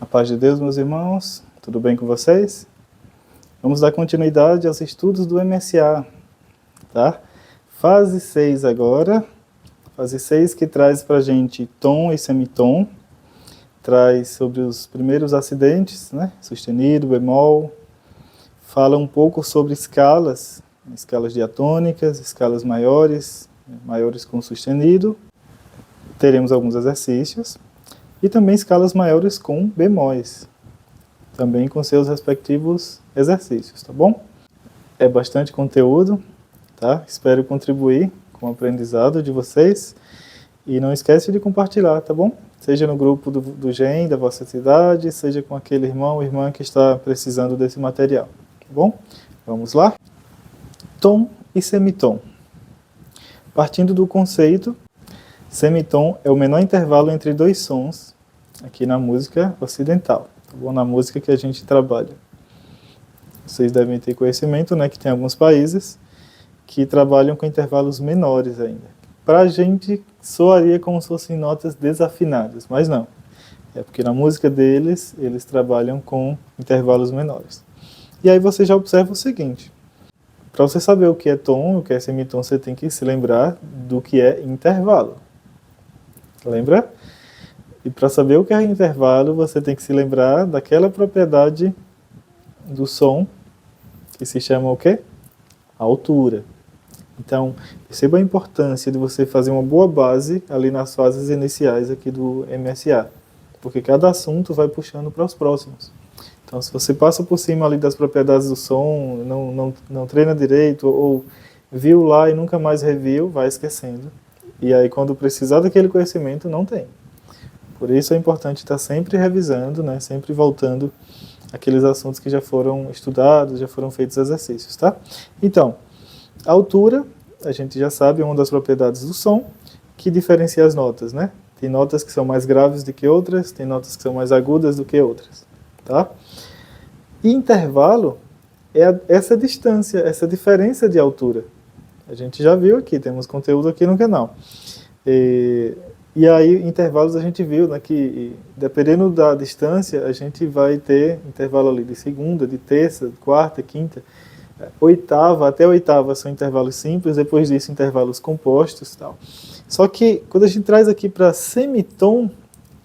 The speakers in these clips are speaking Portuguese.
A paz de Deus, meus irmãos, tudo bem com vocês? Vamos dar continuidade aos estudos do MSA, tá? Fase 6 agora, fase 6 que traz pra gente tom e semitom, traz sobre os primeiros acidentes, né? Sustenido, bemol, fala um pouco sobre escalas, escalas diatônicas, escalas maiores, maiores com sustenido, teremos alguns exercícios, e também escalas maiores com bemóis, também com seus respectivos exercícios, tá bom? É bastante conteúdo, tá? Espero contribuir com o aprendizado de vocês, e não esquece de compartilhar, tá bom? Seja no grupo do GEM, da vossa cidade, seja com aquele irmão ou irmã que está precisando desse material, tá bom? Vamos lá? Tom e semitom. Partindo do conceito, semitom é o menor intervalo entre dois sons aqui na música ocidental, tá bom? Na música que a gente trabalha. Vocês devem ter conhecimento, né, que tem alguns países que trabalham com intervalos menores ainda. Para a gente soaria como se fossem notas desafinadas, mas não. É porque na música deles, eles trabalham com intervalos menores. E aí você já observa o seguinte: para você saber o que é tom e o que é semitom, você tem que se lembrar do que é intervalo. Lembra? E para saber o que é intervalo, você tem que se lembrar daquela propriedade do som que se chama o quê? Altura. Então, perceba a importância de você fazer uma boa base ali nas fases iniciais aqui do MSA, porque cada assunto vai puxando para os próximos. Então, se você passa por cima ali das propriedades do som, não treina direito, ou viu lá e nunca mais reviu, vai esquecendo. E aí, quando precisar daquele conhecimento, não tem. Por isso é importante estar sempre revisando, né? Sempre voltando aqueles assuntos que já foram estudados, já foram feitos exercícios, tá? Então, a altura, a gente já sabe, é uma das propriedades do som que diferencia as notas, né? Tem notas que são mais graves do que outras, tem notas que são mais agudas do que outras, tá? E intervalo é essa distância, essa diferença de altura. A gente já viu aqui, temos conteúdo aqui no canal. E aí, intervalos a gente viu, né, que dependendo da distância, a gente vai ter intervalo ali de segunda, de terça, de quarta, quinta, oitava, até oitava são intervalos simples, depois disso intervalos compostos e tal. Só que quando a gente traz aqui para semitom,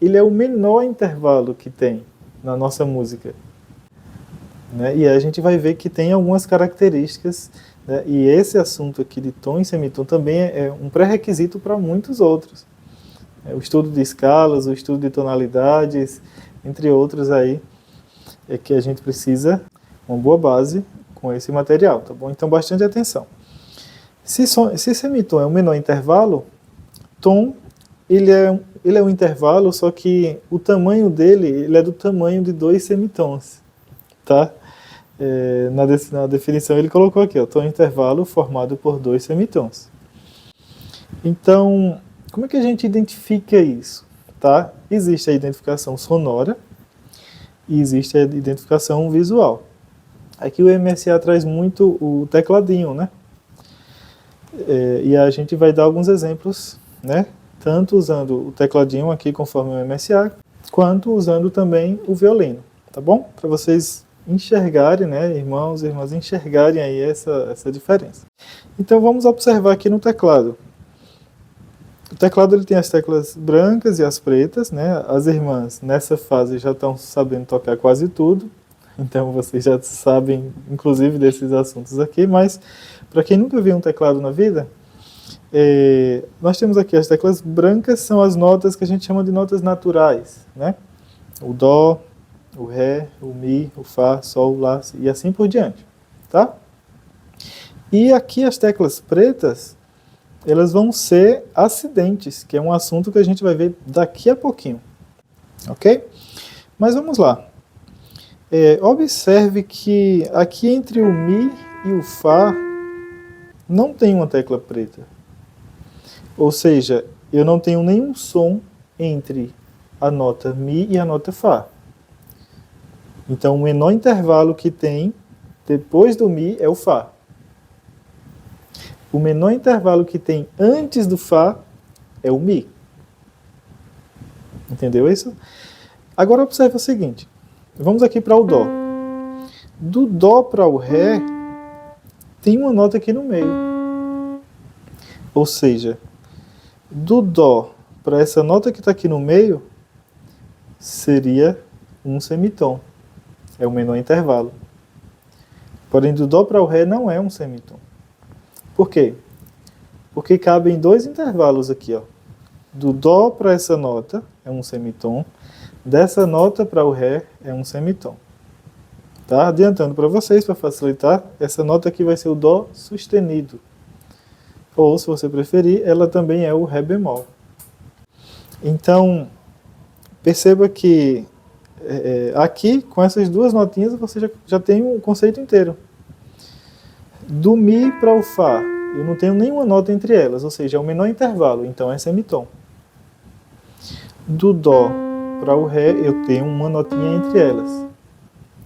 ele é o menor intervalo que tem na nossa música, né? E aí a gente vai ver que tem algumas características, né? E esse assunto aqui de tom e semitom também é um pré-requisito para muitos outros. O estudo de escalas, o estudo de tonalidades, entre outros aí, é que a gente precisa uma boa base com esse material, tá bom? Então, bastante atenção. Se semitom é o menor intervalo, tom, ele é um intervalo, só que o tamanho dele, ele é do tamanho de 2 semitons, tá? Na definição ele colocou aqui, ó, tom intervalo formado por 2 semitons. Então, como é que a gente identifica isso? Tá? Existe a identificação sonora e existe a identificação visual. Aqui o MSA traz muito o tecladinho, né? E a gente vai dar alguns exemplos, né? Tanto usando o tecladinho aqui conforme o MSA, quanto usando também o violino, tá bom? Para vocês enxergarem, né, irmãos e irmãs, enxergarem aí essa diferença. Então vamos observar aqui no teclado. O teclado ele tem as teclas brancas e as pretas, né? As irmãs nessa fase já estão sabendo tocar quase tudo, então vocês já sabem, inclusive, desses assuntos aqui, mas para quem nunca viu um teclado na vida, nós temos aqui as teclas brancas, são as notas que a gente chama de notas naturais, né? O dó, o ré, o mi, o fá, sol, lá e assim por diante, tá? E aqui as teclas pretas, elas vão ser acidentes, que é um assunto que a gente vai ver daqui a pouquinho, ok? Mas vamos lá. Observe que aqui entre o mi e o fá não tem uma tecla preta. Ou seja, eu não tenho nenhum som entre a nota mi e a nota fá. Então o menor intervalo que tem depois do mi é o fá. O menor intervalo que tem antes do fá é o mi. Entendeu isso? Agora observe o seguinte, vamos aqui para o Dó. Do Dó para o Ré, tem uma nota aqui no meio. Ou seja, do Dó para essa nota que está aqui no meio, seria um semitom. É o menor intervalo. Porém, do Dó para o Ré não é um semitom. Por quê? Porque cabem dois intervalos aqui, ó. Do Dó para essa nota é um semitom, dessa nota para o Ré é um semitom. Tá? Adiantando para vocês, para facilitar, essa nota aqui vai ser o Dó sustenido. Ou, se você preferir, ela também é o Ré bemol. Então, perceba que aqui, com essas duas notinhas, você já tem um conceito inteiro. Do Mi para o Fá, eu não tenho nenhuma nota entre elas, ou seja, é o menor intervalo, então é semitom. Do Dó para o Ré, eu tenho uma notinha entre elas.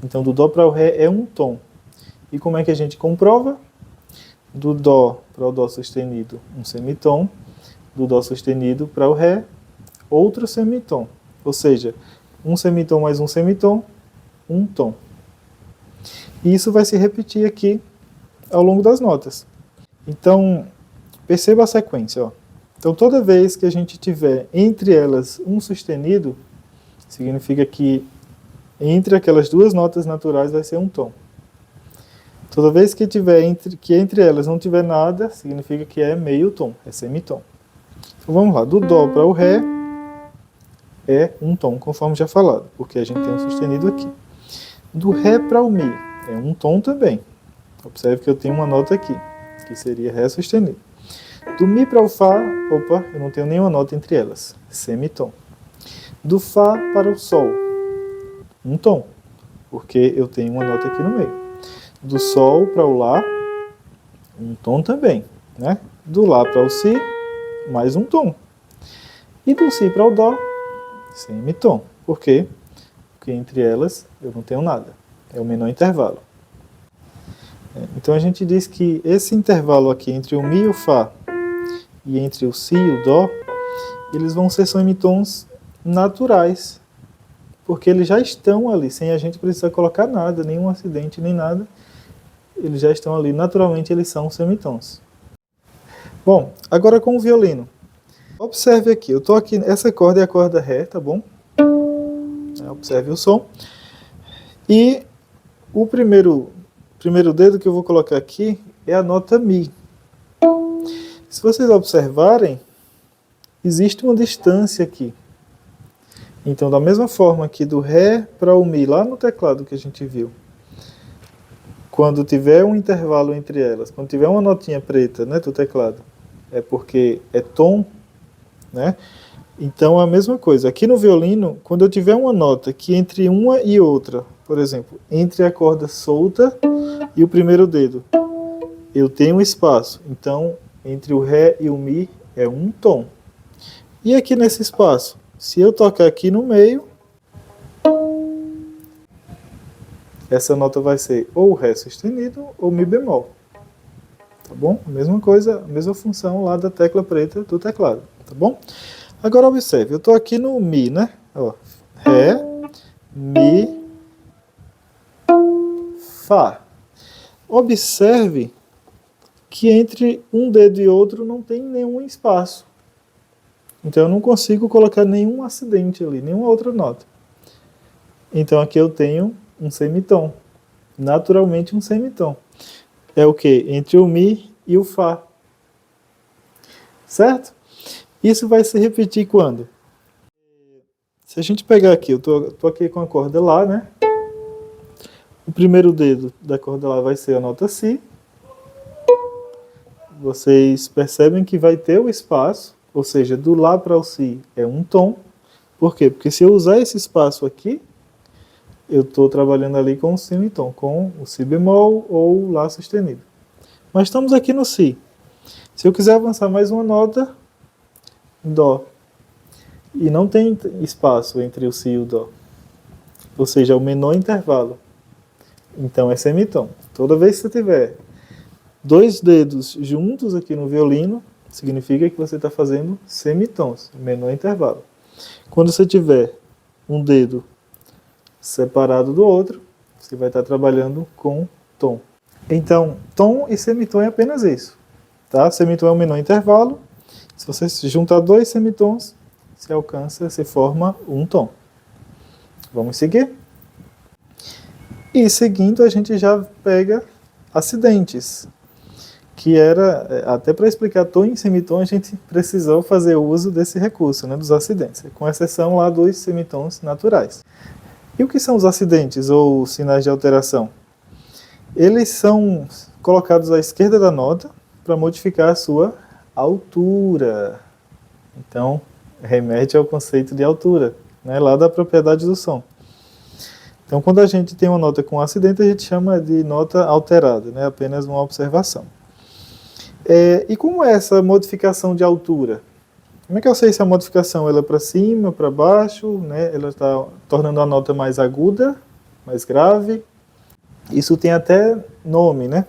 Então, do Dó para o Ré é um tom. E como é que a gente comprova? Do Dó para o Dó sustenido, um semitom. Do Dó sustenido para o Ré, outro semitom. Ou seja, um semitom mais um semitom, um tom. E isso vai se repetir aqui ao longo das notas. Então, perceba a sequência. Ó. Então, toda vez que a gente tiver entre elas um sustenido, significa que entre aquelas duas notas naturais vai ser um tom. Toda vez que entre elas não tiver nada, significa que é meio tom, é semitom. Então vamos lá, do Dó para o Ré é um tom, conforme já falado, porque a gente tem um sustenido aqui. Do Ré para o Mi é um tom também. Observe que eu tenho uma nota aqui, que seria Ré sustenido. Do Mi para o Fá, opa, eu não tenho nenhuma nota entre elas, semitom. Do Fá para o Sol, um tom, porque eu tenho uma nota aqui no meio. Do Sol para o Lá, um tom também, né? Do Lá para o Si, mais um tom. E do Si para o Dó, semitom. Por quê? Porque entre elas eu não tenho nada. É o menor intervalo. Então a gente diz que esse intervalo aqui entre o Mi e o Fá e entre o Si e o Dó, eles vão ser semitons naturais. Porque eles já estão ali, sem a gente precisar colocar nada, nenhum acidente, nem nada. Eles já estão ali, naturalmente eles são semitons. Bom, agora com o violino. Observe aqui, eu estou aqui, essa corda é a corda Ré, tá bom? Observe o som. E o primeiro dedo que eu vou colocar aqui é a nota Mi. Se vocês observarem, existe uma distância aqui. Então, da mesma forma que do Ré para o Mi, lá no teclado que a gente viu, quando tiver um intervalo entre elas, quando tiver uma notinha preta, né, do teclado, é porque é tom, né? Então, a mesma coisa. Aqui no violino, quando eu tiver uma nota que entre uma e outra, por exemplo, entre a corda solta e o primeiro dedo, eu tenho um espaço. Então, entre o Ré e o Mi é um tom. E aqui nesse espaço, se eu tocar aqui no meio, essa nota vai ser ou Ré sustenido ou Mi bemol. Tá bom? A mesma coisa, a mesma função lá da tecla preta do teclado. Tá bom? Agora observe, eu estou aqui no Mi, né? Ó, Ré, Mi, Fá. Observe que entre um dedo e outro não tem nenhum espaço. Então eu não consigo colocar nenhum acidente ali, nenhuma outra nota. Então aqui eu tenho um semitom. Naturalmente um semitom. É o que? Entre o Mi e o Fá. Certo? Isso vai se repetir quando? Se a gente pegar aqui, eu tô aqui com a corda Lá, né? O primeiro dedo da corda Lá vai ser a nota Si. Vocês percebem que vai ter o espaço, ou seja, do Lá para o Si é um tom. Por quê? Porque se eu usar esse espaço aqui, eu estou trabalhando ali com o semitom, com o Si bemol ou o Lá sustenido. Mas estamos aqui no Si. Se eu quiser avançar mais uma nota, Dó. E não tem espaço entre o Si e o Dó. Ou seja, é o menor intervalo. Então é semitom. Toda vez que você tiver dois dedos juntos aqui no violino, significa que você está fazendo semitons, menor intervalo. Quando você tiver um dedo separado do outro, você vai estar trabalhando com tom. Então, tom e semitom é apenas isso. Tá? Semitom é um menor intervalo. Se você juntar dois semitons, se forma um tom. Vamos seguir? E seguindo, a gente já pega acidentes, que era, até para explicar tom e semitom, a gente precisou fazer uso desse recurso, né, dos acidentes, com exceção lá dos semitons naturais. E o que são os acidentes ou sinais de alteração? Eles são colocados à esquerda da nota para modificar a sua altura. Então, remete ao conceito de altura, né, lá da propriedade do som. Então, quando a gente tem uma nota com acidente, a gente chama de nota alterada, né, apenas uma observação. E como é essa modificação de altura? Como é que eu sei se a modificação ela é para cima, para baixo, né? Ela está tornando a nota mais aguda, mais grave? Isso tem até nome, né?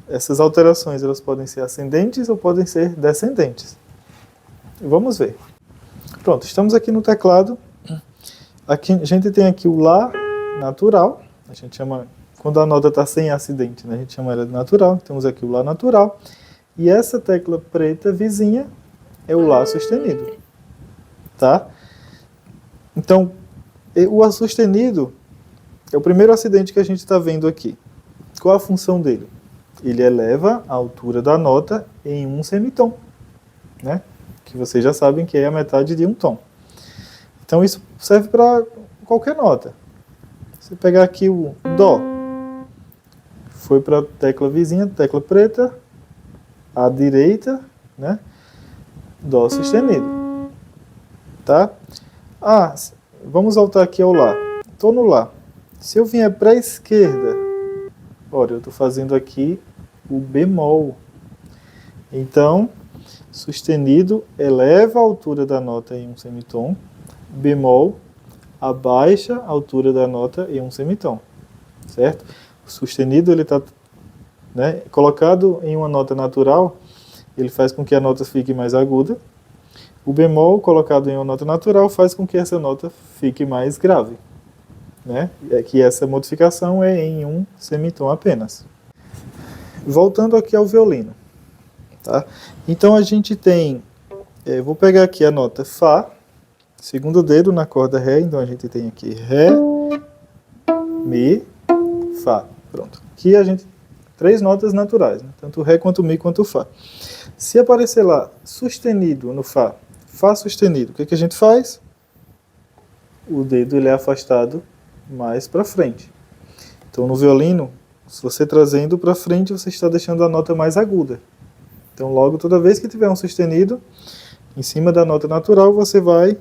Essas alterações elas podem ser ascendentes ou podem ser descendentes. Vamos ver. Pronto, estamos aqui no teclado. Aqui, a gente tem aqui o Lá natural. A gente chama, quando a nota está sem acidente, né? A gente chama ela de natural. Temos aqui o Lá natural. E essa tecla preta vizinha é o Lá sustenido, tá? Então, o Lá sustenido é o primeiro acidente que a gente está vendo aqui. Qual a função dele? Ele eleva a altura da nota em um semitom, né? Que vocês já sabem que é a metade de um tom. Então, isso serve para qualquer nota. Você pegar aqui o Dó, foi para a tecla vizinha, tecla preta, à direita, né? Dó sustenido, tá? Vamos voltar aqui ao Lá. Estou no Lá. Se eu vier para a esquerda, olha, eu estou fazendo aqui o bemol. Então, sustenido eleva a altura da nota em um semitom, bemol abaixa a altura da nota em um semitom, certo? O sustenido ele está, né, colocado em uma nota natural, ele faz com que a nota fique mais aguda. O bemol, colocado em uma nota natural, faz com que essa nota fique mais grave, né? É que essa modificação é em um semitom apenas. Voltando aqui ao violino, tá? Então a gente tem, vou pegar aqui a nota Fá, segundo dedo na corda Ré, então a gente tem aqui Ré, Mi, Fá. Pronto. Aqui a gente três notas naturais, né? Tanto Ré quanto Mi quanto Fá. Se aparecer lá sustenido no Fá, Fá sustenido, o que a gente faz? O dedo ele é afastado mais para frente. Então no violino, se você trazendo para frente, você está deixando a nota mais aguda. Então logo toda vez que tiver um sustenido, em cima da nota natural, você vai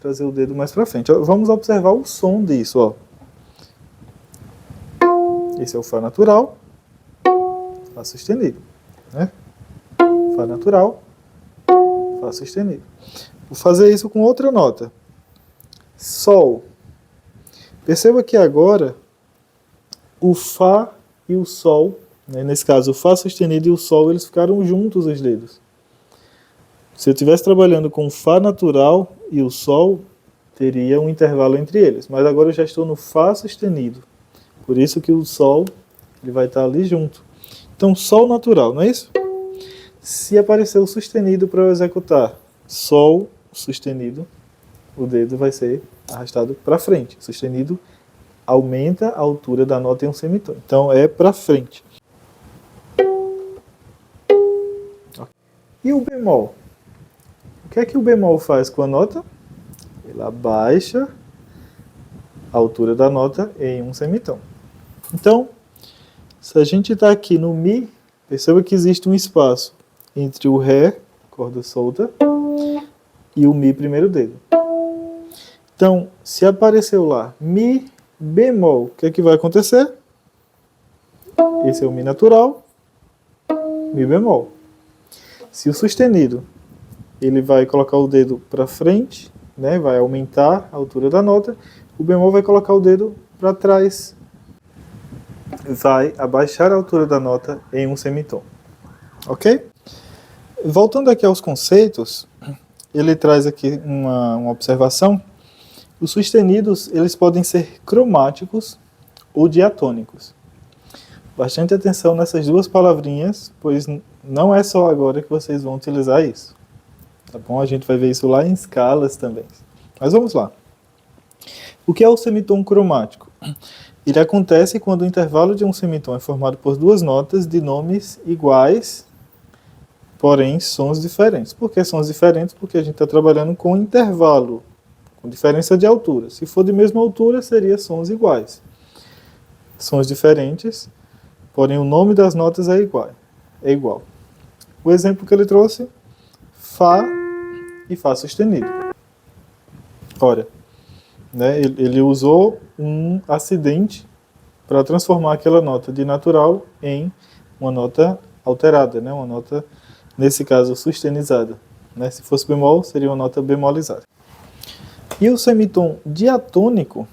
trazer o dedo mais para frente. Vamos observar o som disso, ó. Esse é o Fá natural, Fá sustenido, né? Fá natural, Fá sustenido. Vou fazer isso com outra nota. Sol. Perceba que agora o Fá e o Sol, né, nesse caso o Fá sustenido e o Sol, eles ficaram juntos os dedos. Se eu estivesse trabalhando com o Fá natural e o Sol, teria um intervalo entre eles. Mas agora eu já estou no Fá sustenido. Por isso que o Sol ele vai estar ali junto. Então, Sol natural, não é isso? Se aparecer o sustenido para eu executar Sol sustenido, o dedo vai ser arrastado para frente. O sustenido aumenta a altura da nota em um semitom. Então, é para frente. E o bemol? O que é que o bemol faz com a nota? Ele abaixa a altura da nota em um semitom. Então, se a gente está aqui no Mi, perceba que existe um espaço entre o Ré, corda solta, e o Mi primeiro dedo. Então, se apareceu lá Mi bemol, o que é que vai acontecer? Esse é o Mi natural, Mi bemol. Se o sustenido, ele vai colocar o dedo para frente, né, vai aumentar a altura da nota, o bemol vai colocar o dedo para trás, vai abaixar a altura da nota em um semitom. Ok? Voltando aqui aos conceitos, ele traz aqui uma observação. Os sustenidos, eles podem ser cromáticos ou diatônicos. Bastante atenção nessas duas palavrinhas, pois não é só agora que vocês vão utilizar isso. Tá bom? A gente vai ver isso lá em escalas também. Mas vamos lá. O que é o semitom cromático? Ele acontece quando o intervalo de um semitom é formado por duas notas de nomes iguais, porém sons diferentes. Por que sons diferentes? Porque a gente está trabalhando com intervalo, com diferença de altura. Se for de mesma altura, seria sons iguais. Sons diferentes, porém o nome das notas é igual. O exemplo que ele trouxe, Fá e Fá sustenido. Ora, né, ele usou um acidente para transformar aquela nota de natural em uma nota alterada, né, uma nota, nesse caso, sustenizada. Né? Se fosse bemol, seria uma nota bemolizada. E o semitom diatônico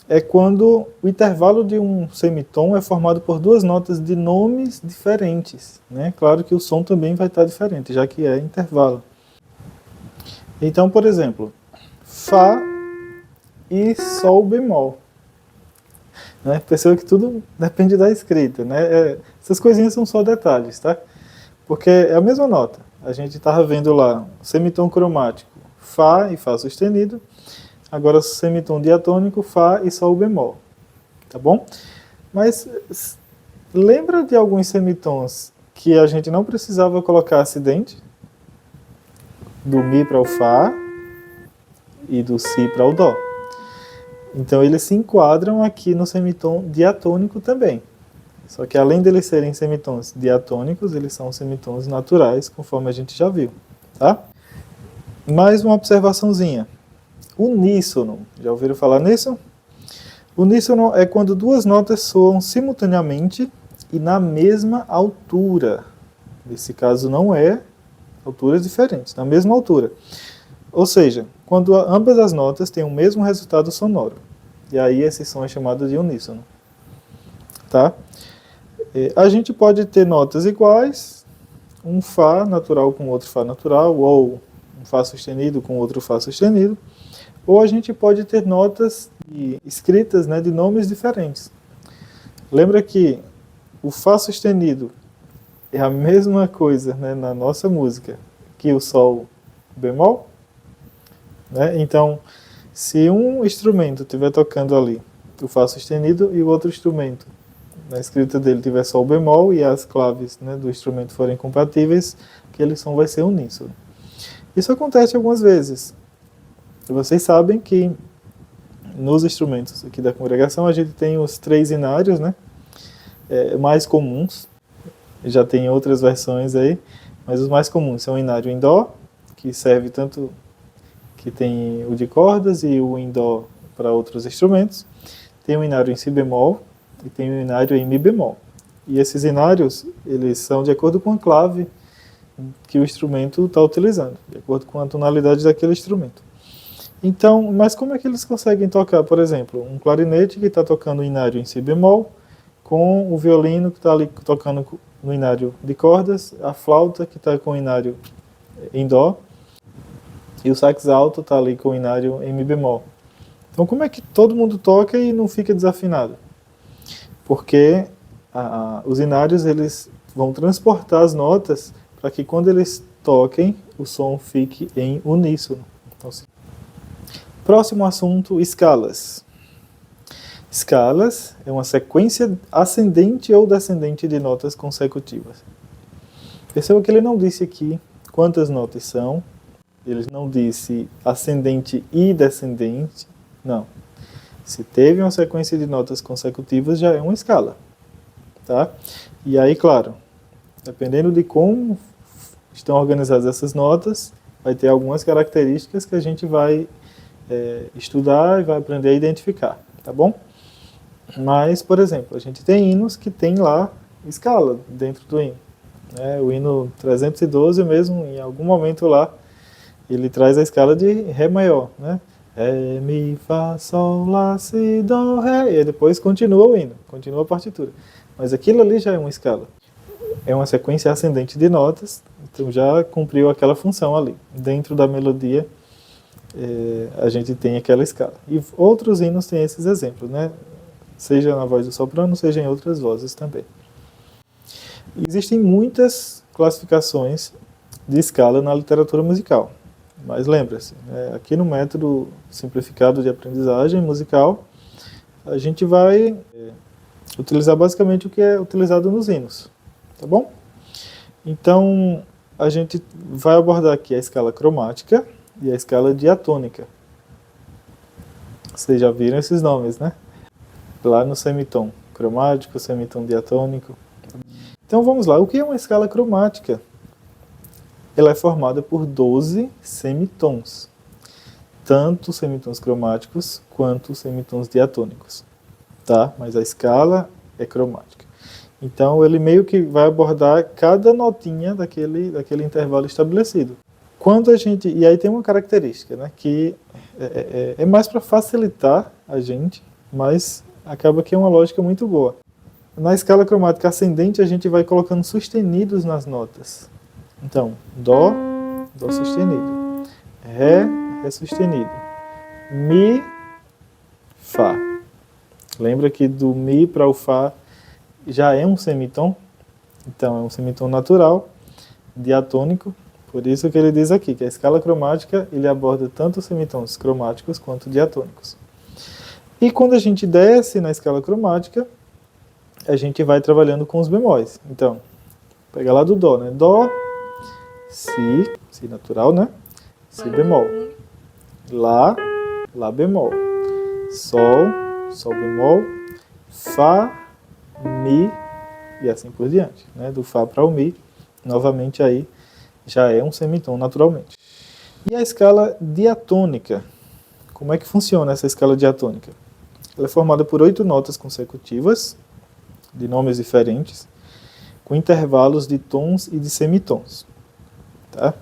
é quando o intervalo de um semitom é formado por duas notas de nomes diferentes. Né? Claro que o som também vai estar diferente, já que é intervalo. Então, por exemplo, Fá e Sol bemol. Né? Perceba que tudo depende da escrita. Né? Essas coisinhas são só detalhes, tá? Porque é a mesma nota. A gente estava vendo lá semitom cromático, Fá e Fá sustenido. Agora semitom diatônico, Fá e Sol bemol. Tá bom? Mas lembra de alguns semitons que a gente não precisava colocar acidente? Do Mi para o Fá e do Si para o Dó. Então eles se enquadram aqui no semitom diatônico também. Só que além deles serem semitons diatônicos, eles são semitons naturais, conforme a gente já viu. Tá? Mais uma observaçãozinha. Uníssono. Já ouviram falar nisso? Uníssono é quando duas notas soam simultaneamente e na mesma altura. Nesse caso não é alturas diferentes, na mesma altura. Ou seja, quando ambas as notas têm o mesmo resultado sonoro. E aí esse som é chamado de uníssono. Tá? A gente pode ter notas iguais, um Fá natural com outro Fá natural, ou um Fá sustenido com outro Fá sustenido, ou a gente pode ter notas escritas, né, de nomes diferentes. Lembra que o Fá sustenido é a mesma coisa, né, na nossa música que o Sol bemol? Né? Então, se um instrumento estiver tocando ali o Fá sustenido e o outro instrumento, na escrita dele, tiver Sol bemol e as claves, né, do instrumento forem compatíveis, aquele som vai ser uníssono. Isso acontece algumas vezes. Vocês sabem que nos instrumentos aqui da congregação a gente tem os 3 inários, né, mais comuns. Já tem outras versões aí, mas os mais comuns são o inário em Dó, que serve tanto, que tem o de cordas e o em Dó para outros instrumentos. Tem o inário em Si bemol e tem o inário em Mi bemol. E esses inários, eles são de acordo com a clave que o instrumento está utilizando, de acordo com a tonalidade daquele instrumento. Então, mas como é que eles conseguem tocar, por exemplo, um clarinete que está tocando o inário em Si bemol, com o violino que está ali tocando no inário de cordas, a flauta que está com o inário em Dó, e o sax alto está ali com o inário em Mi bemol. Então, como é que todo mundo toca e não fica desafinado? Porque os inários eles vão transportar as notas para que quando eles toquem, o som fique em uníssono. Então, próximo assunto, escalas. Escalas é uma sequência ascendente ou descendente de notas consecutivas. Perceba que ele não disse aqui quantas notas são, ele não disse ascendente e descendente, não. Se teve uma sequência de notas consecutivas, já é uma escala. Tá? E aí, claro, dependendo de como estão organizadas essas notas, vai ter algumas características que a gente vai estudar e vai aprender a identificar, tá bom? Mas, por exemplo, a gente tem hinos que tem lá escala dentro do hino. Né? O hino 312 mesmo, em algum momento lá, ele traz a escala de Ré maior, né? Ré, Mi, Fá, Sol, Lá, Si, Dó, Ré, e aí depois continua o hino, continua a partitura. Mas aquilo ali já é uma escala. É uma sequência ascendente de notas, então já cumpriu aquela função ali, dentro da melodia a gente tem aquela escala. E outros hinos têm esses exemplos, né? Seja na voz do soprano, seja em outras vozes também. Existem muitas classificações de escala na literatura musical, mas lembre-se, aqui no método simplificado de aprendizagem musical, a gente vai utilizar basicamente o que é utilizado nos hinos, tá bom? Então, a gente vai abordar aqui a escala cromática e a escala diatônica. Vocês já viram esses nomes, né? Lá no semitom cromático, semitom diatônico. Então vamos lá, o que é uma escala cromática? Ela é formada por 12 semitons, tanto semitons cromáticos quanto semitons diatônicos, tá? Mas a escala é cromática. Então ele meio que vai abordar cada notinha daquele intervalo estabelecido. Quando a gente, e aí tem uma característica, né, que é mais para facilitar a gente, mas acaba que é uma lógica muito boa. Na escala cromática ascendente, a gente vai colocando sustenidos nas notas. Então, Dó, Dó sustenido. Ré, Ré sustenido. Mi, Fá. Lembra que do Mi para o Fá já é um semitom? Então, é um semitom natural, diatônico. Por isso que ele diz aqui, que a escala cromática, ele aborda tanto os semitons cromáticos quanto diatônicos. E quando a gente desce na escala cromática, a gente vai trabalhando com os bemóis. Então, pega lá do Dó, né? Dó, Si natural, né? Si bemol. Lá, Lá bemol. Sol, Sol bemol. Fá, Mi e assim por diante, né? Do Fá para o Mi, novamente aí já é um semitom naturalmente. E a escala diatônica? Como é que funciona essa escala diatônica? Ela é formada por 8 notas consecutivas, de nomes diferentes, com intervalos de tons e de semitons. Tá?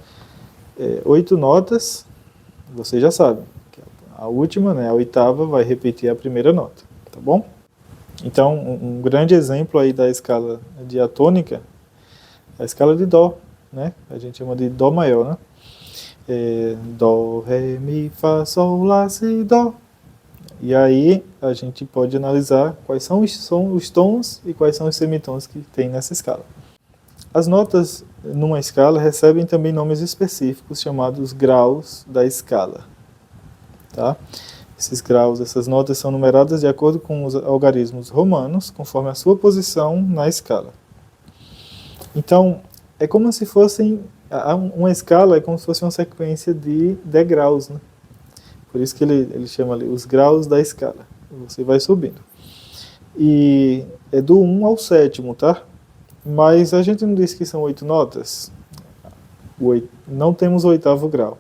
8 notas, vocês já sabem. A última, né, a oitava, vai repetir a primeira nota. Tá bom? Então, um grande exemplo aí da escala diatônica é a escala de Dó, né? A gente chama de Dó maior, né? Dó, Ré, Mi, Fá, Sol, Lá, Si, Dó. E aí a gente pode analisar quais são os tons e quais são os semitons que tem nessa escala. As notas numa escala recebem também nomes específicos chamados graus da escala. Tá? Esses graus, essas notas são numeradas de acordo com os algarismos romanos, conforme a sua posição na escala. Então, é como se fossem, uma escala é como se fosse uma sequência de degraus, né? Por isso que ele chama ali os graus da escala. Você vai subindo. E é do 1 ao 7º, tá? Mas a gente não disse que são 8 notas. Não temos o 8º grau.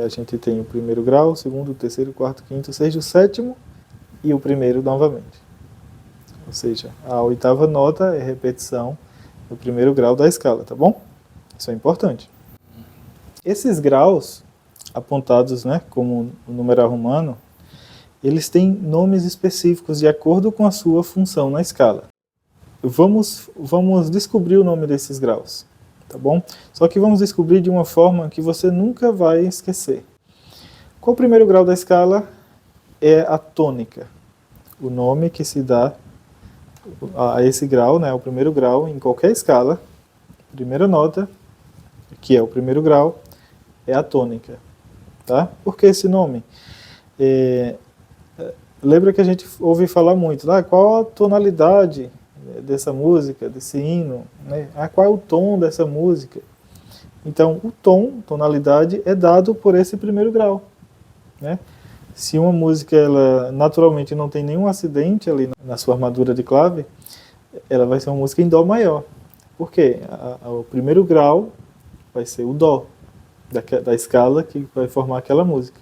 A gente tem o primeiro grau, o segundo, o terceiro, o quarto, o quinto, o sexto, o 7º e o primeiro novamente. Ou seja, a 8ª nota é repetição do primeiro grau da escala, tá bom? Isso é importante. Esses graus apontados, né, como o numeral romano, eles têm nomes específicos de acordo com a sua função na escala. Vamos descobrir o nome desses graus, tá bom? Só que vamos descobrir de uma forma que você nunca vai esquecer. Qual o primeiro grau da escala? É a tônica. O nome que se dá a esse grau, né, o primeiro grau em qualquer escala, primeira nota, que é o primeiro grau, é a tônica. Tá? Por que esse nome? Lembra que a gente ouve falar muito, qual a tonalidade dessa música, desse hino? Né? Qual é o tom dessa música? Então, o tom, tonalidade, é dado por esse primeiro grau. Né? Se uma música ela naturalmente não tem nenhum acidente ali na sua armadura de clave, ela vai ser uma música em Dó maior. Por quê? O primeiro grau vai ser o Dó da escala que vai formar aquela música.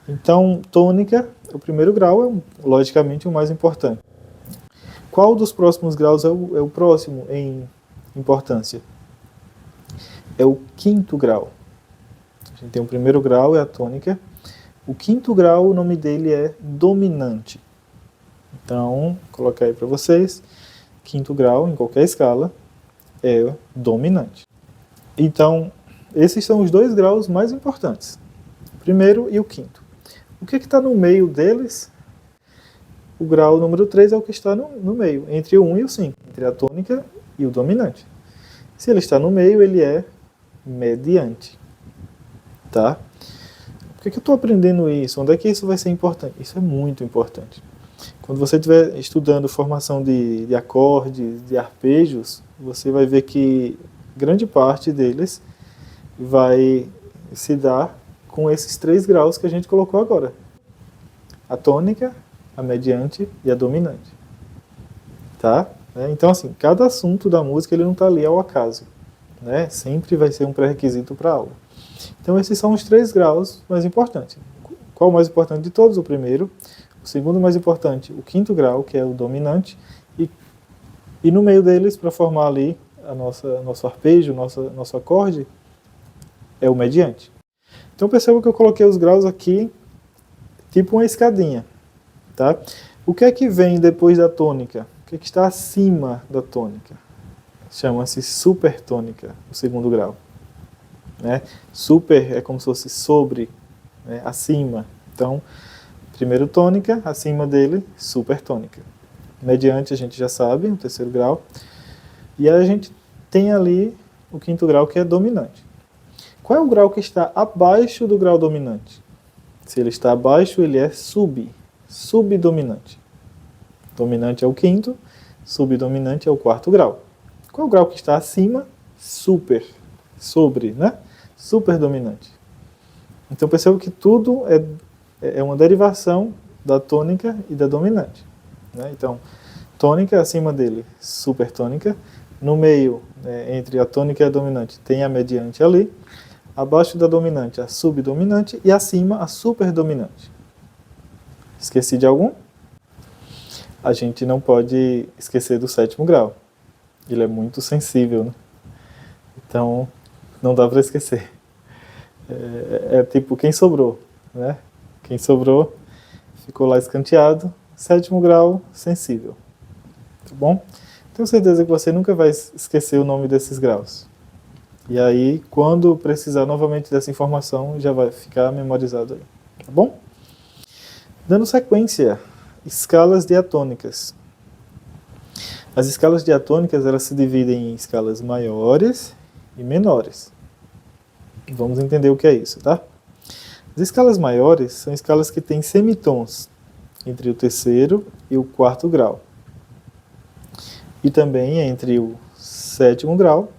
Então, tônica, o primeiro grau é, logicamente, o mais importante. Qual dos próximos graus é o próximo em importância? É o 5º grau. A gente tem o primeiro grau, é a tônica. O 5º grau, o nome dele é dominante. Então, vou colocar aí para vocês. 5º grau, em qualquer escala, é dominante. Então, esses são os 2 graus mais importantes. primeiro e o quinto. O que está no meio deles? O grau número 3 é o que está no meio, entre o 1 e o 5, entre a tônica e o dominante. Se ele está no meio, ele é mediante. Tá? Por que eu estou aprendendo isso? Onde é que isso vai ser importante? Isso é muito importante. Quando você estiver estudando formação de acordes, de arpejos, você vai ver que grande parte deles vai se dar com esses 3 graus que a gente colocou agora. A tônica, a mediante e a dominante. Tá? Então, assim, cada assunto da música ele não está ali ao acaso. Né? Sempre vai ser um pré-requisito para a aula. Então, esses são os 3 graus mais importantes. Qual o mais importante de todos? O primeiro. O segundo mais importante, o quinto grau, que é o dominante. E no meio deles, para formar ali nosso arpejo, nosso acorde, é o mediante. Então, perceba que eu coloquei os graus aqui, tipo uma escadinha. Tá? O que é que vem depois da tônica? O que é que está acima da tônica? Chama-se supertônica, o segundo grau. Né? Super é como se fosse sobre, né? Acima. Então, primeiro tônica, acima dele, supertônica. Mediante a gente já sabe, o terceiro grau. E aí a gente tem ali o quinto grau, que é dominante. Qual é o grau que está abaixo do grau dominante? Se ele está abaixo, ele é subdominante. Dominante é o quinto, subdominante é o quarto grau. Qual é o grau que está acima? Sobre, né? Superdominante. Então perceba que tudo é uma derivação da tônica e da dominante. Né? Então, tônica acima dele, supertônica. No meio, entre a tônica e a dominante, tem a mediante ali. Abaixo da dominante, a subdominante. E acima, a superdominante. Esqueci de algum? A gente não pode esquecer do sétimo grau. Ele é muito sensível, né? Então, não dá para esquecer. É tipo quem sobrou, né? Quem sobrou ficou lá escanteado. Sétimo grau, sensível. Tá bom? Tenho certeza que você nunca vai esquecer o nome desses graus. E aí, quando precisar novamente dessa informação, já vai ficar memorizado aí. Tá bom? Dando sequência, escalas diatônicas. As escalas diatônicas elas se dividem em escalas maiores e menores. Vamos entender o que é isso, tá? As escalas maiores são escalas que têm semitons entre o terceiro e o quarto grau. E também entre o sétimo grau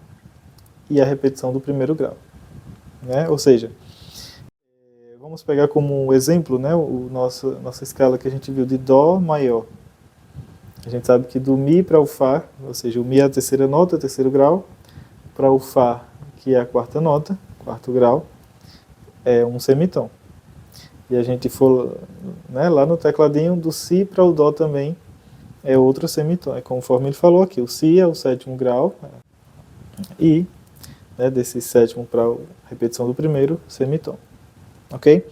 e a repetição do primeiro grau. Né? Ou seja, vamos pegar como exemplo, né, nossa escala que a gente viu de Dó maior. A gente sabe que do Mi para o Fá, ou seja, o Mi é a terceira nota, terceiro grau, para o Fá, que é a quarta nota, quarto grau, é um semitom. E a gente for, né, lá no tecladinho, do Si para o Dó também é outro semitom. É conforme ele falou aqui, o Si é o sétimo grau, e né, desse sétimo para a repetição do primeiro, semitom. Ok?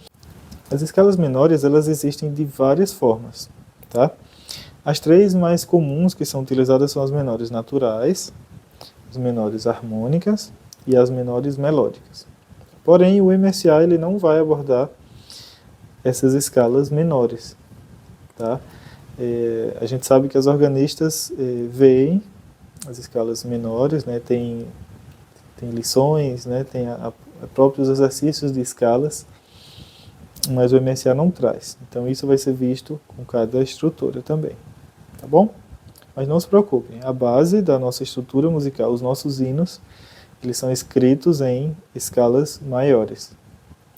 As escalas menores, elas existem de várias formas, tá? As 3 mais comuns que são utilizadas são as menores naturais, as menores harmônicas e as menores melódicas. Porém, o MSA ele não vai abordar essas escalas menores. Tá? A gente sabe que as organistas veem as escalas menores, né, tem lições, né, tem próprios exercícios de escalas, mas o MSA não traz. Então isso vai ser visto com cada estrutura também. Tá bom? Mas não se preocupem, a base da nossa estrutura musical, os nossos hinos, eles são escritos em escalas maiores.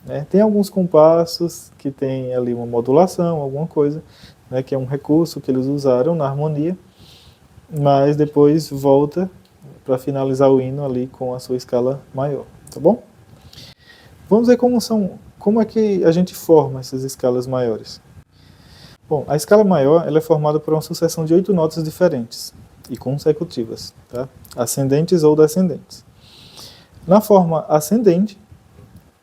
Né? Tem alguns compassos que tem ali uma modulação, alguma coisa, né, que é um recurso que eles usaram na harmonia, mas depois volta para finalizar o hino ali com a sua escala maior. Tá bom? Vamos ver como é que a gente forma essas escalas maiores. Bom, a escala maior ela é formada por uma sucessão de 8 notas diferentes e consecutivas, tá? Ascendentes ou descendentes. Na forma ascendente,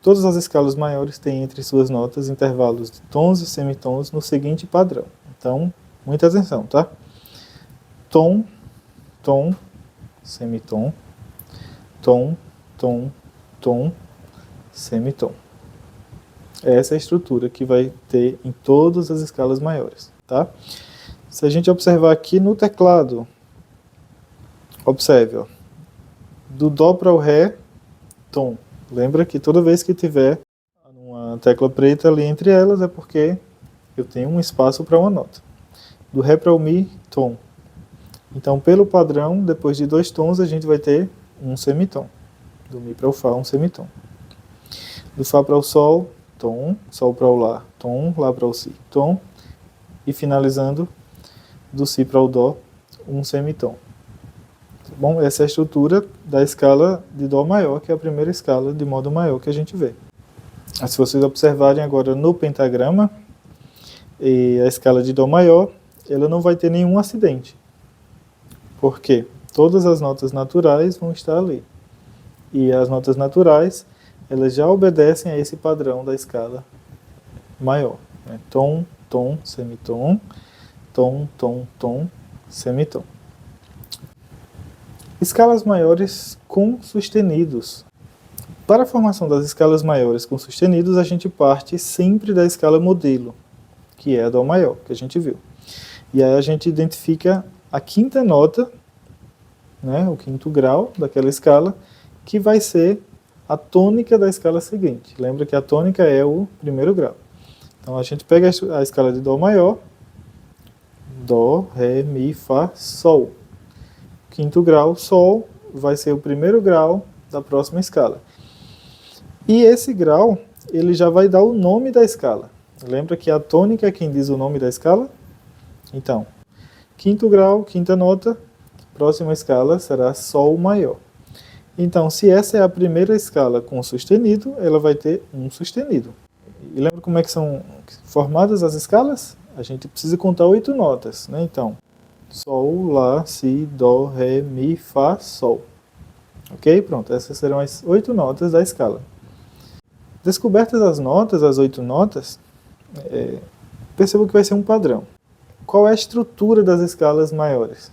todas as escalas maiores têm entre suas notas intervalos de tons e semitons no seguinte padrão. Então, muita atenção, tá? Tom, tom, semitom, tom, tom, tom, semitom. Essa é a estrutura que vai ter em todas as escalas maiores, tá? Se a gente observar aqui no teclado, observe, ó, do Dó para o Ré, tom. Lembra que toda vez que tiver uma tecla preta ali entre elas é porque eu tenho um espaço para uma nota. Do Ré para o Mi, tom. Então, pelo padrão, depois de 2 tons, a gente vai ter um semitom. Do Mi para o Fá, um semitom. Do Fá para o Sol, tom. Sol para o Lá, tom. Lá para o Si, tom. E finalizando, do Si para o Dó, um semitom. Tá bom? Essa é a estrutura da escala de Dó maior, que é a primeira escala de modo maior que a gente vê. Se vocês observarem agora no pentagrama, e a escala de Dó maior, ela não vai ter nenhum acidente. Por quê? Todas as notas naturais vão estar ali. E as notas naturais, elas já obedecem a esse padrão da escala maior. Né? Tom, tom, semitom, tom, tom, tom, semitom. Escalas maiores com sustenidos. Para a formação das escalas maiores com sustenidos, a gente parte sempre da escala modelo, que é a Dó maior, que a gente viu. E aí a gente identifica a quinta nota, né, o quinto grau daquela escala, que vai ser a tônica da escala seguinte. Lembra que a tônica é o primeiro grau. Então a gente pega a escala de Dó maior, Dó, Ré, Mi, Fá, Sol. Quinto grau, Sol, vai ser o primeiro grau da próxima escala. E esse grau, ele já vai dar o nome da escala. Lembra que a tônica é quem diz o nome da escala? Então, quinto grau, quinta nota, próxima escala será Sol maior. Então, se essa é a primeira escala com sustenido, ela vai ter um sustenido. E lembra como é que são formadas as escalas? A gente precisa contar 8 notas, né? Então, Sol, Lá, Si, Dó, Ré, Mi, Fá, Sol. Ok? Pronto, essas serão as 8 notas da escala. Descobertas as notas, as 8 notas, perceba que vai ser um padrão. Qual é a estrutura das escalas maiores?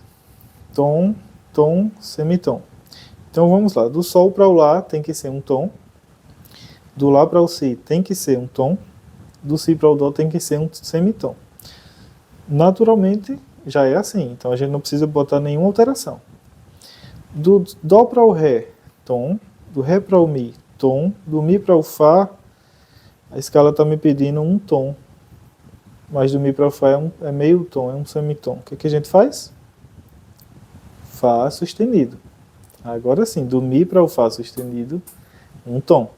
Tom, tom, semitom. Então vamos lá, do Sol para o Lá tem que ser um tom, do Lá para o Si tem que ser um tom, do Si para o Dó tem que ser um semitom. Naturalmente já é assim, então a gente não precisa botar nenhuma alteração. Do Dó para o Ré, tom, do Ré para o Mi, tom, do Mi para o Fá, a escala está me pedindo um tom, mas do Mi para o Fá é meio tom, é um semitom. O que a gente faz? Fá sustenido. Agora sim, do Mi para o Fá sustenido, um tom.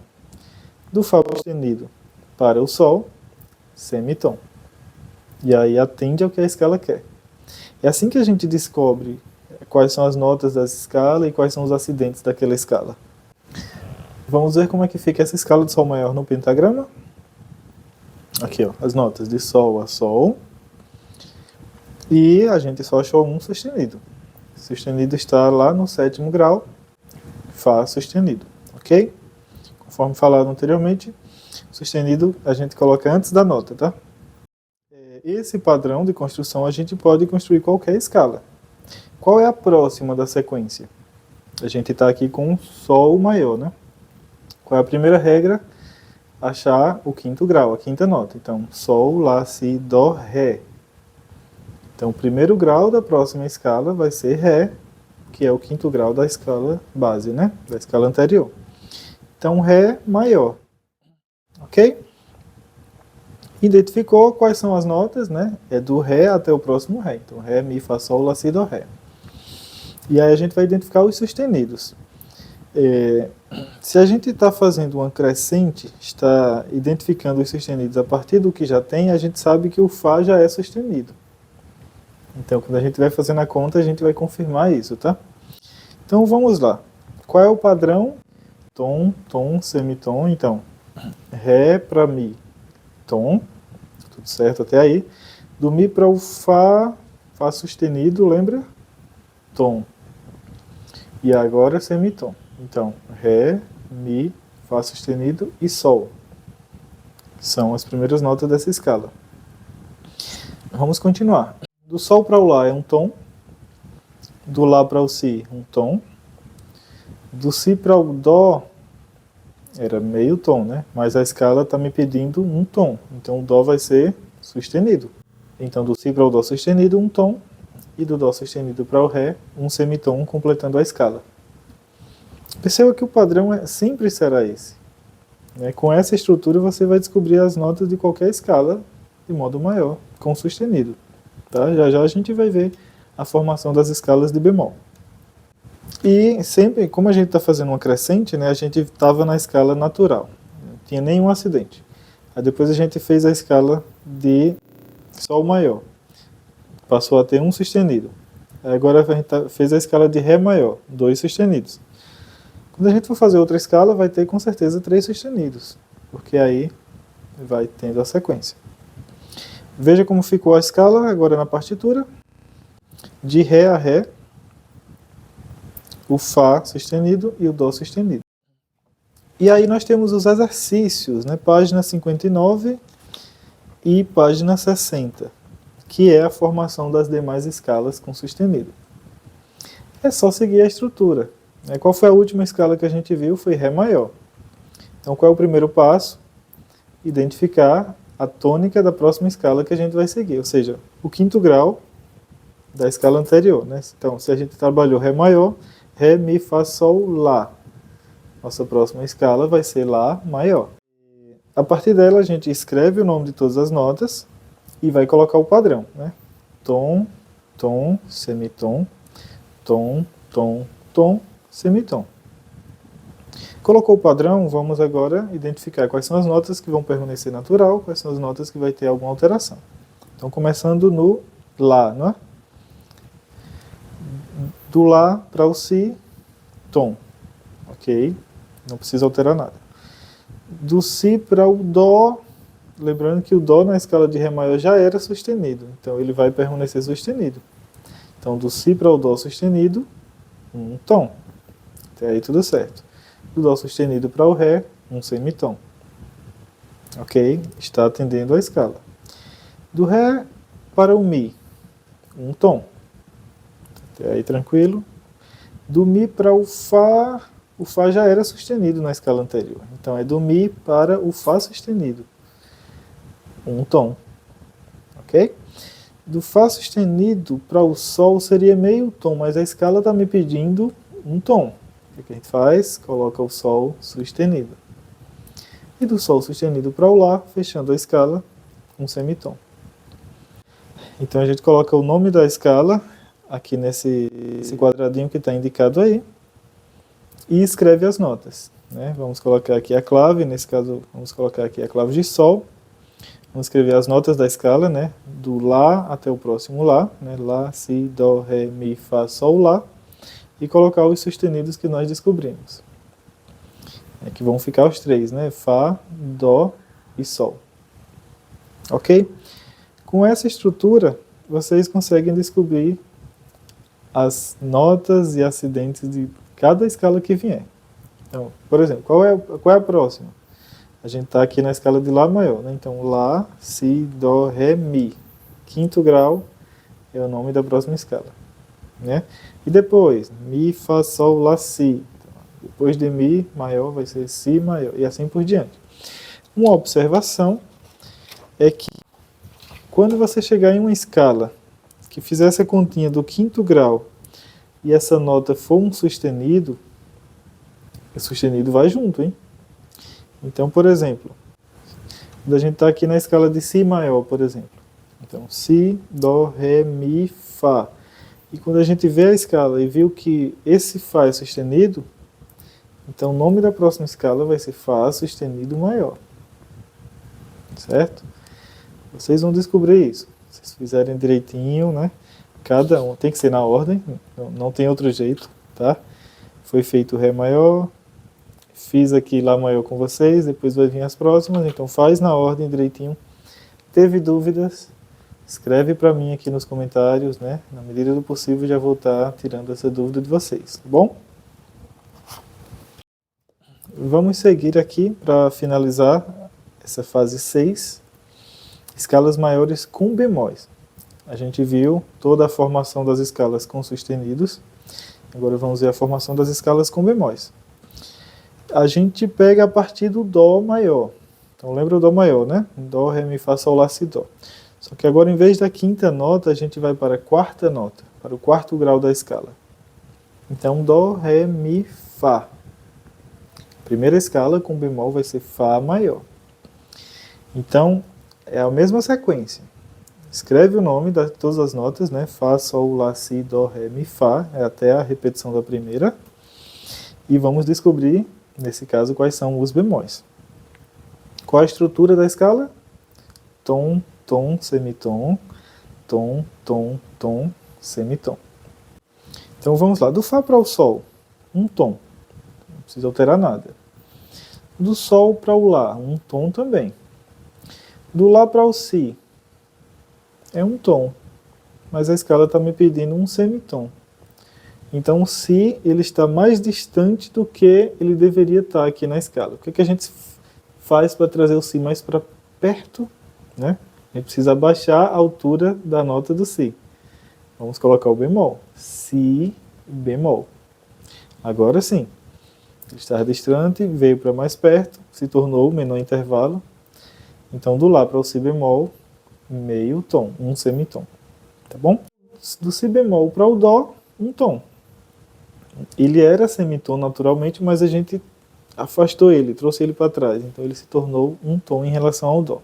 Do Fá sustenido para o Sol, semitom. E aí atende ao que a escala quer. É assim que a gente descobre quais são as notas dessa escala e quais são os acidentes daquela escala. Vamos ver como é que fica essa escala de Sol maior no pentagrama. Aqui, ó, as notas de Sol a Sol. E a gente só achou um sustenido. Sustenido está lá no 7º grau, Fá sustenido, ok? Conforme falado anteriormente, sustenido a gente coloca antes da nota, tá? Esse padrão de construção a gente pode construir qualquer escala. Qual é a próxima da sequência? A gente está aqui com Sol maior, né? Qual é a primeira regra? Achar o quinto grau, a quinta nota. Então, Sol, Lá, Si, Dó, Ré. Então, o primeiro grau da próxima escala vai ser Ré, que é o quinto grau da escala base, né? Da escala anterior. Então, Ré maior. Ok? Identificou quais são as notas, né? É do Ré até o próximo Ré. Então, Ré, Mi, Fá, Sol, Lá, Si, Dó, Ré. E aí a gente vai identificar os sustenidos. Se a gente está fazendo uma crescente, está identificando os sustenidos a partir do que já tem, a gente sabe que o Fá já é sustenido. Então, quando a gente vai fazendo a conta, a gente vai confirmar isso, tá? Então, vamos lá. Qual é o padrão? Tom, tom, semitom. Então, Ré para Mi, tom. Tudo certo até aí. Do Mi para o Fá, Fá sustenido, lembra? Tom. E agora semitom. Então, Ré, Mi, Fá sustenido e Sol. São as primeiras notas dessa escala. Vamos continuar. Do Sol para o Lá é um tom. Do Lá para o Si, um tom. Do Si para o Dó Era meio tom, né? Mas a escala está me pedindo um tom. Então o Dó vai ser sustenido. Então do Si para o Dó sustenido, um tom. E do Dó sustenido para o Ré, um semitom, completando a escala. Perceba que o padrão sempre será esse. Com essa estrutura você vai descobrir as notas de qualquer escala de modo maior, com sustenido. Tá? Já já a gente vai ver a formação das escalas de bemol. E sempre, como a gente está fazendo uma crescente, né, a gente estava na escala natural, não tinha nenhum acidente. Aí depois a gente fez a escala de Sol maior, passou a ter um sustenido. Aí agora a gente fez a escala de Ré maior, 2 sustenidos. Quando a gente for fazer outra escala, vai ter com certeza 3 sustenidos, porque aí vai tendo a sequência. Veja como ficou a escala agora na partitura. De Ré a Ré, o Fá sustenido e o Dó sustenido. E aí nós temos os exercícios, né? Página 59 e página 60, que é a formação das demais escalas com sustenido. É só seguir a estrutura. Qual foi a última escala que a gente viu? Foi Ré maior. Então qual é o primeiro passo? Identificar a tônica da próxima escala que a gente vai seguir, ou seja, o quinto grau da escala anterior. Né? Então, se a gente trabalhou Ré maior, Ré, Mi, Fá, Sol, Lá. Nossa próxima escala vai ser Lá maior. A partir dela, a gente escreve o nome de todas as notas e vai colocar o padrão. Né? Tom, tom, semitom, tom, tom, tom, semitom. Colocou o padrão, vamos agora identificar quais são as notas que vão permanecer natural, quais são as notas que vai ter alguma alteração. Então, começando no Lá, não é? Do Lá para o Si, tom. Ok? Não precisa alterar nada. Do Si para o Dó, lembrando que o Dó na escala de Ré maior já era sustenido, então ele vai permanecer sustenido. Então, do Si para o Dó sustenido, um tom. Até aí tudo certo. Do Dó sustenido para o Ré, um semitom. Ok? Está atendendo a escala. Do Ré para o Mi, um tom. Até aí tranquilo. Do Mi para o Fá já era sustenido na escala anterior. Então é do Mi para o Fá sustenido, um tom. Ok? Do Fá sustenido para o Sol seria meio tom, mas a escala está me pedindo um tom. O que a gente faz? Coloca o Sol sustenido. E do Sol sustenido para o Lá, fechando a escala, um semitom. Então a gente coloca o nome da escala aqui nesse quadradinho que está indicado aí e escreve as notas. Né? Vamos colocar aqui a clave, nesse caso vamos colocar aqui a clave de Sol. Vamos escrever as notas da escala, né? Do Lá até o próximo Lá. Né? Lá, Si, Dó, Ré, Mi, Fá, Sol, Lá. E colocar os sustenidos que nós descobrimos. Que vão ficar os 3, né? Fá, Dó e Sol. Ok? Com essa estrutura, vocês conseguem descobrir as notas e acidentes de cada escala que vier. Então, por exemplo, qual é a próxima? A gente está aqui na escala de Lá maior, né? Então, Lá, Si, Dó, Ré, Mi. Quinto grau é o nome da próxima escala. Né? E depois, Mi, Fá, Sol, Lá, Si. Depois de Mi maior vai ser Si maior, e assim por diante. Uma observação é que quando você chegar em uma escala que fizer essa continha do quinto grau e essa nota for um sustenido, o sustenido vai junto, hein? Então, por exemplo, quando a gente está aqui na escala de Si maior, por exemplo. Então, Si, Dó, Ré, Mi, Fá. E quando a gente vê a escala e viu que esse Fá é sustenido, então o nome da próxima escala vai ser Fá sustenido maior. Certo? Vocês vão descobrir isso. Se vocês fizerem direitinho, né? Cada um tem que ser na ordem, não tem outro jeito, tá? Foi feito Ré maior, fiz aqui Lá maior com vocês, depois vai vir as próximas, então faz na ordem direitinho. Teve dúvidas? Escreve para mim aqui nos comentários, né? Na medida do possível já vou estar tirando essa dúvida de vocês, tá bom? Vamos seguir aqui para finalizar essa fase 6, escalas maiores com bemóis. A gente viu toda a formação das escalas com sustenidos, agora vamos ver a formação das escalas com bemóis. a gente pega a partir do Dó maior. Então lembra o Dó maior, né? Dó, Ré, Mi, Fá, Sol, Lá, Si, Dó. Só que agora, em vez da quinta nota, a gente vai para a quarta nota, para o quarto grau da escala. Então, Dó, Ré, Mi, Fá. Primeira escala com bemol vai ser Fá maior. Então, é a mesma sequência. Escreve o nome de todas as notas, né? Fá, Sol, Lá, Si, Dó, Ré, Mi, Fá. É até a repetição da primeira. E vamos descobrir, nesse caso, quais são os bemóis. Qual a estrutura da escala? Tom, tom, semitom, tom, tom, tom, semitom. Então vamos lá, do Fá para o Sol, um tom, não precisa alterar nada. Do Sol para o Lá, um tom também. Do Lá para o Si, é um tom, mas a escala está me pedindo um semitom. Então o Si ele está mais distante do que ele deveria estar aqui na escala. O que a gente faz para trazer o Si mais para perto, né? A gente precisa abaixar a altura da nota do Si. Vamos colocar o bemol. Si, bemol. Agora sim. Ele estava distante, veio para mais perto, se tornou o menor intervalo. Então, do Lá para o Si bemol, meio tom, um semitom. Tá bom? Do Si bemol para o Dó, um tom. Ele era semitom naturalmente, mas a gente afastou ele, trouxe ele para trás. Então, ele se tornou um tom em relação ao Dó.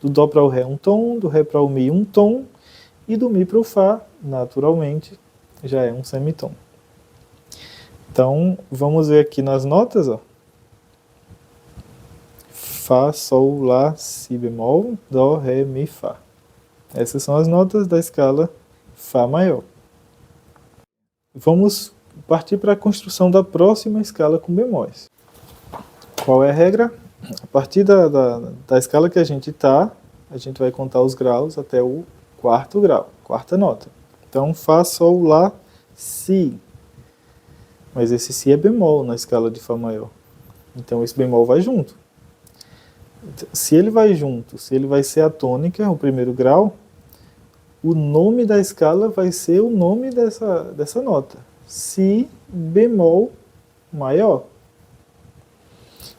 Do Dó para o Ré, um tom. Do Ré para o Mi, um tom. E do Mi para o Fá, naturalmente, já é um semitom. Então, vamos ver aqui nas notas, ó. Fá, Sol, Lá, Si bemol, Dó, Ré, Mi, Fá. Essas são as notas da escala Fá maior. Vamos partir para a construção da próxima escala com bemóis. Qual é a regra? A partir da escala que a gente está, a gente vai contar os graus até o quarto grau, quarta nota. Então, Fá, Sol, Lá, Si. Mas esse Si é bemol na escala de Fá maior. Então, esse bemol vai junto. Se ele vai junto, se ele vai ser a tônica, o primeiro grau, o nome da escala vai ser o nome dessa nota. Si bemol maior.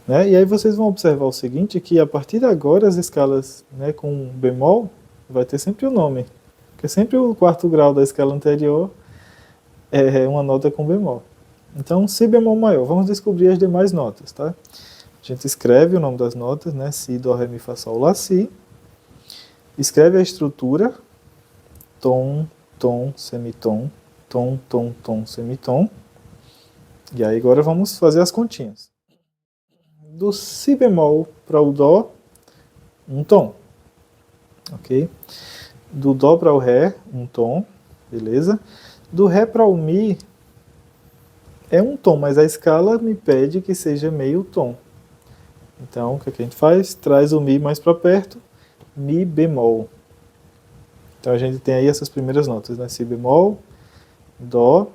Né? E aí vocês vão observar o seguinte, que a partir de agora as escalas, né, com bemol vai ter sempre o nome. Porque sempre o quarto grau da escala anterior é uma nota com bemol. Então, Si bemol maior. Vamos descobrir as demais notas, tá? A gente escreve o nome das notas, né? Si, Dó, Ré, Mi, Fá, Sol, Lá, Si. Escreve a estrutura. Tom, tom, semitom. Tom, tom, tom, semitom. E aí agora vamos fazer as continhas. Do Si bemol para o Dó, um tom. Ok? Do Dó para o Ré, um tom. Beleza? Do Ré para o Mi, é um tom, mas a escala me pede que seja meio tom. Então, o que a gente faz? Traz o Mi mais para perto, Mi bemol. Então, a gente tem aí essas primeiras notas, né? Si bemol, Dó,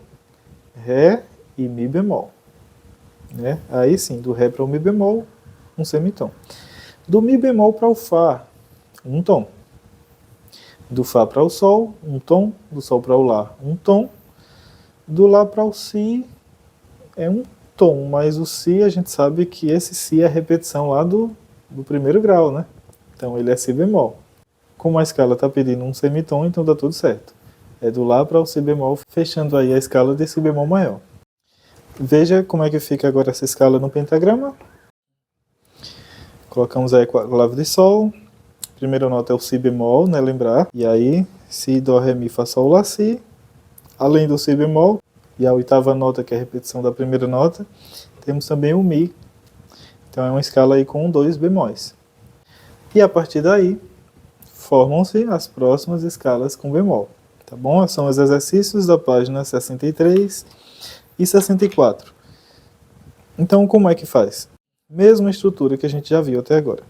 Ré e Mi bemol. Né? Aí sim, do Ré para o Mi bemol, um semitom. Do Mi bemol para o Fá, um tom. Do Fá para o Sol, um tom. Do Sol para o Lá, um tom. Do Lá para o Si, é um tom, mas o Si, a gente sabe que esse Si é a repetição lá do primeiro grau, né? Então ele é Si bemol. Como a escala está pedindo um semitom, então dá tudo certo. É do Lá para o Si bemol, fechando aí a escala de Si bemol maior. Veja como é que fica agora essa escala no pentagrama. Colocamos aí a clave de Sol. Primeira nota é o Si bemol, né? Lembrar. E aí, Si, Dó, Ré, Mi, Fá, Sol, Lá, Si. Além do Si bemol, e a oitava nota, que é a repetição da primeira nota, temos também o Mi. Então é uma escala aí com 2 bemóis. E a partir daí, formam-se as próximas escalas com bemol. Tá bom? São os exercícios da página 63 e 64. Então, como é que faz? Mesma estrutura que a gente já viu até agora.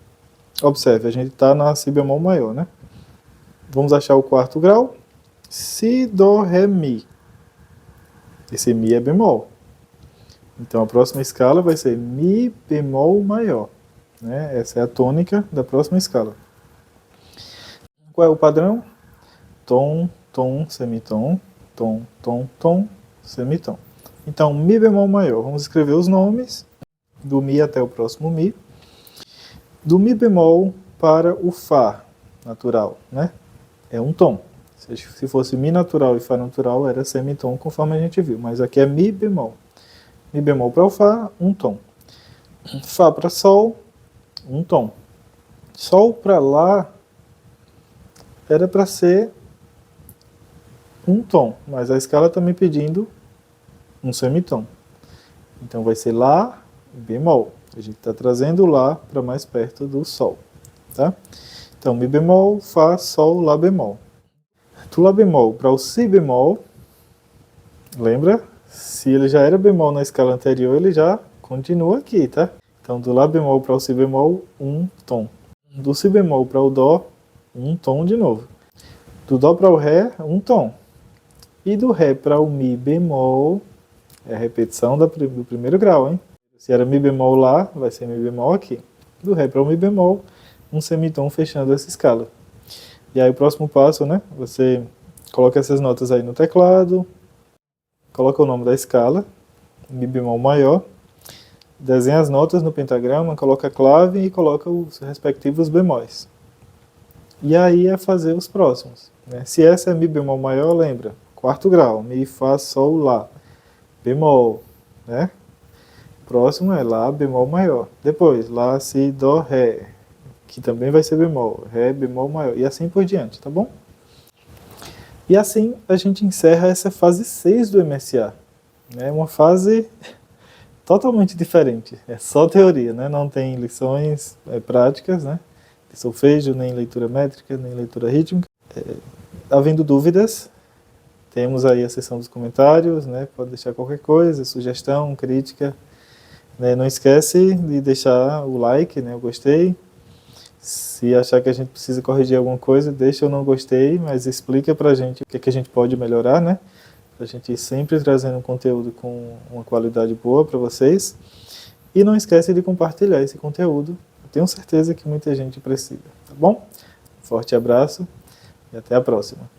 Observe, a gente está na Si bemol maior, né? Vamos achar o quarto grau. Si, Dó, Ré, Mi. Esse Mi é bemol. Então a próxima escala vai ser Mi bemol maior. Né? Essa é a tônica da próxima escala. Qual é o padrão? Tom, tom, semitom, tom, tom, tom, semitom. Então, Mi bemol maior. Vamos escrever os nomes. do Mi até o próximo Mi, do Mi bemol para o Fá natural, né? É um tom. Se fosse Mi natural e Fá natural, era semitom, conforme a gente viu, mas aqui é Mi bemol. Mi bemol para o Fá, um tom. Fá para Sol, um tom. Sol para Lá era para ser um tom, mas a escala está me pedindo um semitom. Então vai ser Lá e bemol. A gente está trazendo o Lá para mais perto do Sol. Tá? Então, Mi bemol, Fá, Sol, Lá bemol. Do Lá bemol para o Si bemol, lembra? Se ele já era bemol na escala anterior, ele já continua aqui, tá? Então, do Lá bemol para o Si bemol, um tom. Do Si bemol para o Dó, um tom de novo. Do Dó para o Ré, um tom. E do Ré para o Mi bemol, é a repetição do primeiro grau, hein? Se era Mi bemol lá, vai ser Mi bemol aqui. Do Ré para o Mi bemol, um semitom fechando essa escala. E aí o próximo passo, né? Você coloca essas notas aí no teclado, coloca o nome da escala, Mi bemol maior, desenha as notas no pentagrama, coloca a clave e coloca os respectivos bemóis. E aí é fazer os próximos, né? Se essa é Mi bemol maior, lembra? Quarto grau, Mi, Fá, Sol, Lá. Bemol, né? Próximo é Lá bemol maior. Depois, Lá, Si, Dó, Ré, que também vai ser bemol, Ré bemol maior, e assim por diante, tá bom? E assim a gente encerra essa fase 6 do MSA. É uma fase totalmente diferente, é só teoria, né? Não tem lições práticas, né? De solfejo, nem leitura métrica, nem leitura rítmica. Havendo dúvidas, temos aí a seção dos comentários, né? Pode deixar qualquer coisa, sugestão, crítica. Né? Não esquece de deixar o like, né? Eu gostei. Se achar que a gente precisa corrigir alguma coisa, deixa eu não gostei, mas explica pra gente o que a gente pode melhorar, né? Pra gente ir sempre trazendo um conteúdo com uma qualidade boa para vocês. E não esquece de compartilhar esse conteúdo. Eu tenho certeza que muita gente precisa, tá bom? Forte abraço e até a próxima.